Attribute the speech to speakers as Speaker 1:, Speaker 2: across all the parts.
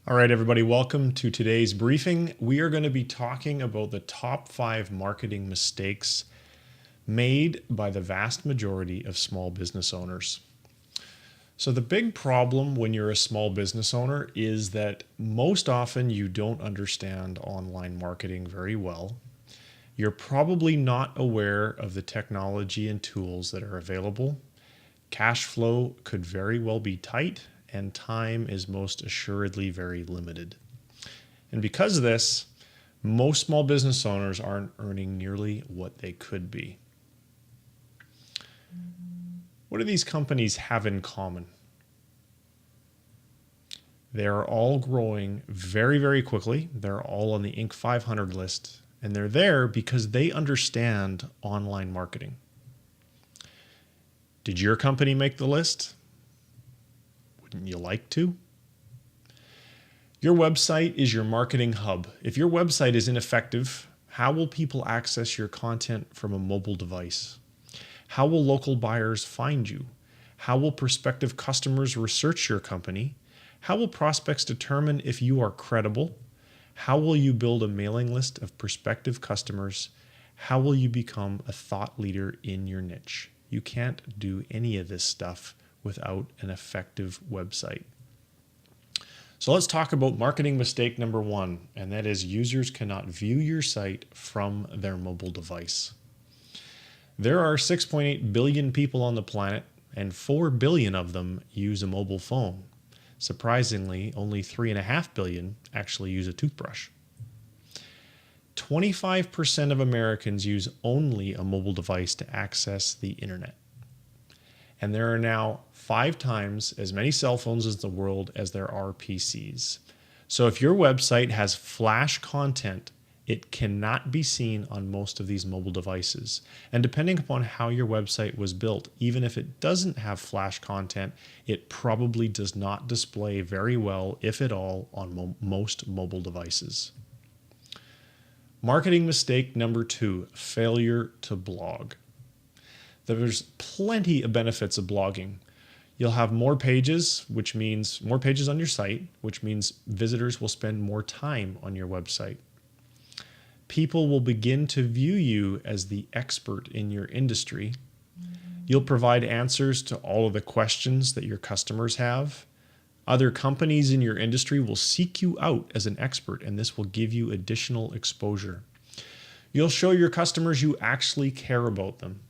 Speaker 1: All right, everybody, welcome to today's briefing. We are going to be talking about the top 5 marketing mistakes made by the vast majority of small business owners. So the big problem when you're a small business owner is that most often you don't understand online marketing very well. You're probably not aware of the technology and tools that are available. Cash flow could very well be tight, and time is most assuredly very limited. And because of this, most small business owners aren't earning nearly what they could be. What do these companies have in common? They are all growing very, very quickly. They're all on the Inc. 500 list, and they're there because they understand online marketing. Did your company make the list? Wouldn't you like to? Your website is your marketing hub. If your website is ineffective, how will people access your content from a mobile device? How will local buyers find you? How will prospective customers research your company? How will prospects determine if you are credible? How will you build a mailing list of prospective customers? How will you become a thought leader in your niche? You can't do any of this stuff without an effective website. So let's talk about marketing mistake number 1, and that is users cannot view your site from their mobile device. There are 6.8 billion people on the planet, and 4 billion of them use a mobile phone. Surprisingly, only 3.5 billion actually use a toothbrush. 25% of Americans use only a mobile device to access the internet. And there are now 5 times as many cell phones in the world as there are PCs. So if your website has flash content, it cannot be seen on most of these mobile devices. And depending upon how your website was built, even if it doesn't have flash content, it probably does not display very well, if at all, on most mobile devices. Marketing mistake number 2, failure to blog. There's plenty of benefits of blogging. You'll have more pages, which means more pages on your site, which means visitors will spend more time on your website. People will begin to view you as the expert in your industry. You'll provide answers to all of the questions that your customers have. Other companies in your industry will seek you out as an expert, and this will give you additional exposure. You'll show your customers you actually care about them.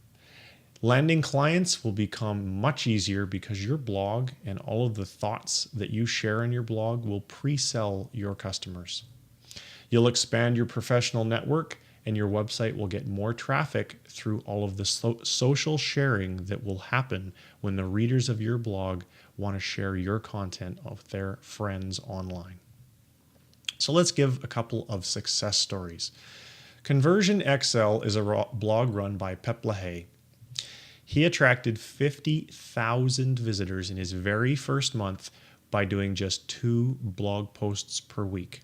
Speaker 1: Landing clients will become much easier because your blog and all of the thoughts that you share in your blog will pre-sell your customers. You'll expand your professional network, and your website will get more traffic through all of the social sharing that will happen when the readers of your blog want to share your content with their friends online. So let's give a couple of success stories. Conversion XL is a blog run by Pep Lahaye. He attracted 50,000 visitors in his very first month by doing just 2 blog posts per week.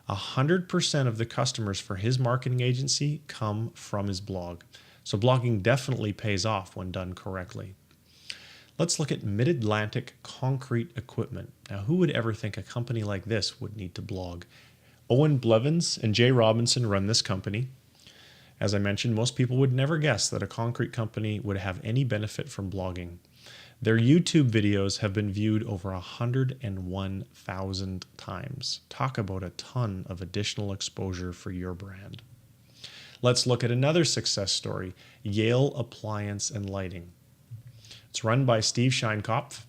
Speaker 1: 100% of the customers for his marketing agency come from his blog. So blogging definitely pays off when done correctly. Let's look at Mid-Atlantic Concrete Equipment. Now, who would ever think a company like this would need to blog? Owen Blevins and Jay Robinson run this company. As I mentioned, most people would never guess that a concrete company would have any benefit from blogging. Their YouTube videos have been viewed over 101,000 times. Talk about a ton of additional exposure for your brand. Let's look at another success story, Yale Appliance and Lighting. It's run by Steve Scheinkopf.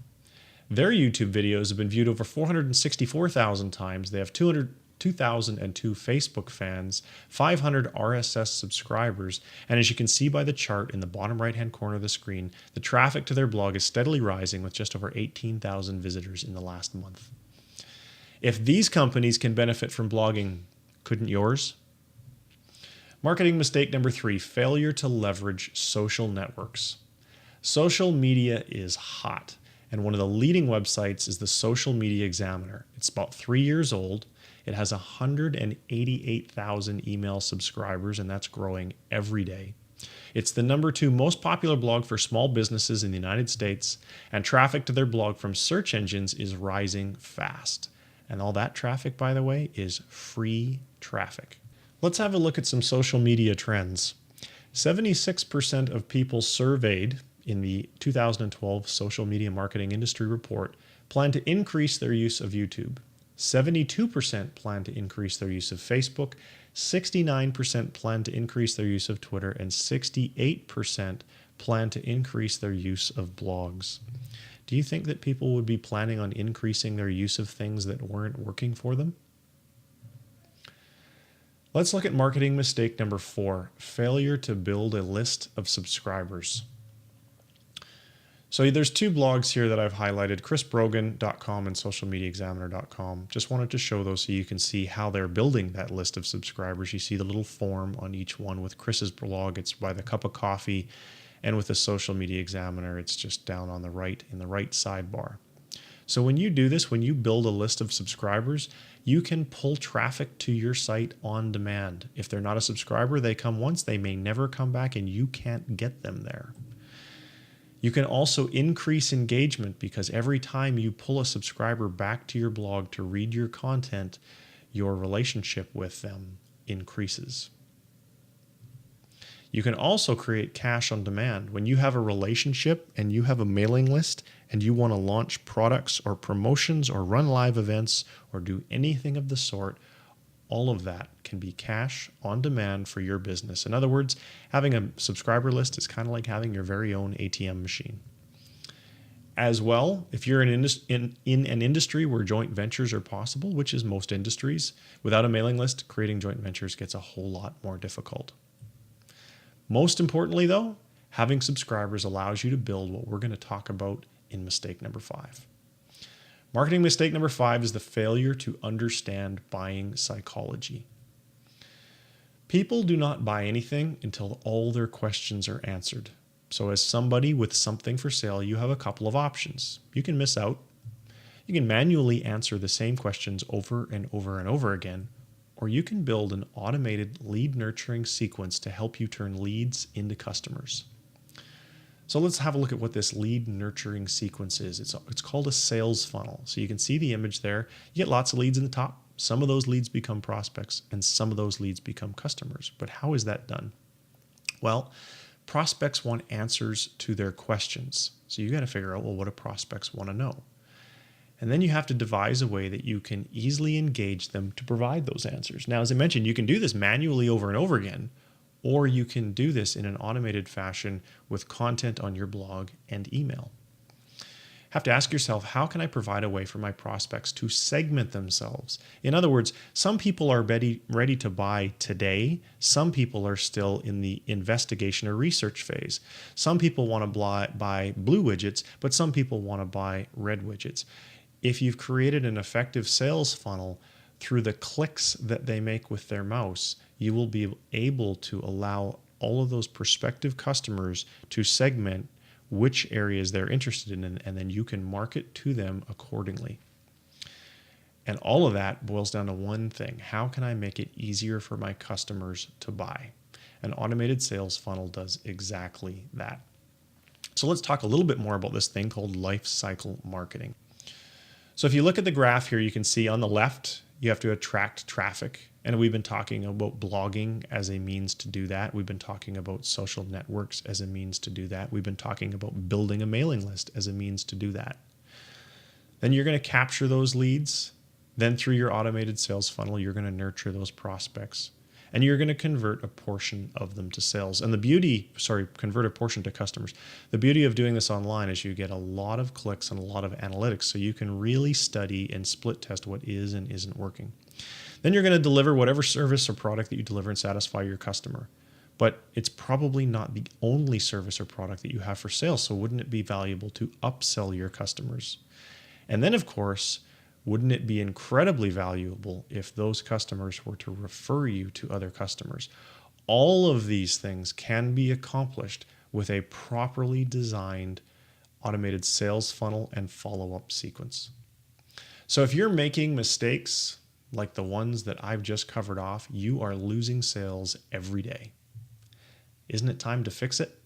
Speaker 1: Their YouTube videos have been viewed over 464,000 times. They have 2,002 Facebook fans, 500 RSS subscribers, and as you can see by the chart in the bottom right-hand corner of the screen, the traffic to their blog is steadily rising with just over 18,000 visitors in the last month. If these companies can benefit from blogging, couldn't yours? Marketing mistake number 3, failure to leverage social networks. Social media is hot, and one of the leading websites is the Social Media Examiner. It's about 3 years old. It has 188,000 email subscribers, and that's growing every day. It's the number 2 most popular blog for small businesses in the United States, and traffic to their blog from search engines is rising fast. And all that traffic, by the way, is free traffic. Let's have a look at some social media trends. 76% of people surveyed in the 2012 Social Media Marketing Industry Report plan to increase their use of YouTube. 72% plan to increase their use of Facebook. 69% plan to increase their use of Twitter. And 68% plan to increase their use of blogs. Do you think that people would be planning on increasing their use of things that weren't working for them? Let's look at marketing mistake number 4, failure to build a list of subscribers. So there's 2 blogs here that I've highlighted, chrisbrogan.com and socialmediaexaminer.com. Just wanted to show those so you can see how they're building that list of subscribers. You see the little form on each one. With Chris's blog, it's by the cup of coffee. And with the Social Media Examiner, it's just down on the right in the right sidebar. So when you do this, when you build a list of subscribers, you can pull traffic to your site on demand. If they're not a subscriber, they come once, they may never come back, and you can't get them there. You can also increase engagement because every time you pull a subscriber back to your blog to read your content, your relationship with them increases. You can also create cash on demand. When you have a relationship and you have a mailing list and you want to launch products or promotions or run live events or do anything of the sort, all of that can be cash on demand for your business. In other words, having a subscriber list is kind of like having your very own ATM machine. As well, if you're in an industry where joint ventures are possible, which is most industries, without a mailing list, creating joint ventures gets a whole lot more difficult. Most importantly, though, having subscribers allows you to build what we're going to talk about in mistake number 5. Marketing mistake number 5 is the failure to understand buying psychology. People do not buy anything until all their questions are answered. So as somebody with something for sale, you have a couple of options. You can miss out. You can manually answer the same questions over and over and over again, or you can build an automated lead nurturing sequence to help you turn leads into customers. So let's have a look at what this lead nurturing sequence is. It's called a sales funnel. So you can see the image there. You get lots of leads in the top. Some of those leads become prospects and some of those leads become customers. But how is that done? Well, prospects want answers to their questions. So you got to figure out, well, what do prospects want to know? And then you have to devise a way that you can easily engage them to provide those answers. Now, as I mentioned, you can do this manually over and over again, or you can do this in an automated fashion with content on your blog and email. Have to ask yourself, how can I provide a way for my prospects to segment themselves? In other words, some people are ready to buy today. Some people are still in the investigation or research phase. Some people want to buy blue widgets, but some people want to buy red widgets. If you've created an effective sales funnel through the clicks that they make with their mouse, you will be able to allow all of those prospective customers to segment which areas they're interested in, and then you can market to them accordingly. And all of that boils down to one thing: how can I make it easier for my customers to buy? An automated sales funnel does exactly that. So let's talk a little bit more about this thing called life cycle marketing. So if you look at the graph here, you can see on the left, you have to attract traffic. And we've been talking about blogging as a means to do that. We've been talking about social networks as a means to do that. We've been talking about building a mailing list as a means to do that. Then you're going to capture those leads. Then through your automated sales funnel, you're going to nurture those prospects. And you're going to convert a portion of them to sales. And convert a portion to customers. The beauty of doing this online is you get a lot of clicks and a lot of analytics, so you can really study and split test what is and isn't working. Then you're going to deliver whatever service or product that you deliver and satisfy your customer. But it's probably not the only service or product that you have for sale, so wouldn't it be valuable to upsell your customers? And then, of course, wouldn't it be incredibly valuable if those customers were to refer you to other customers? All of these things can be accomplished with a properly designed automated sales funnel and follow-up sequence. So if you're making mistakes like the ones that I've just covered off, you are losing sales every day. Isn't it time to fix it?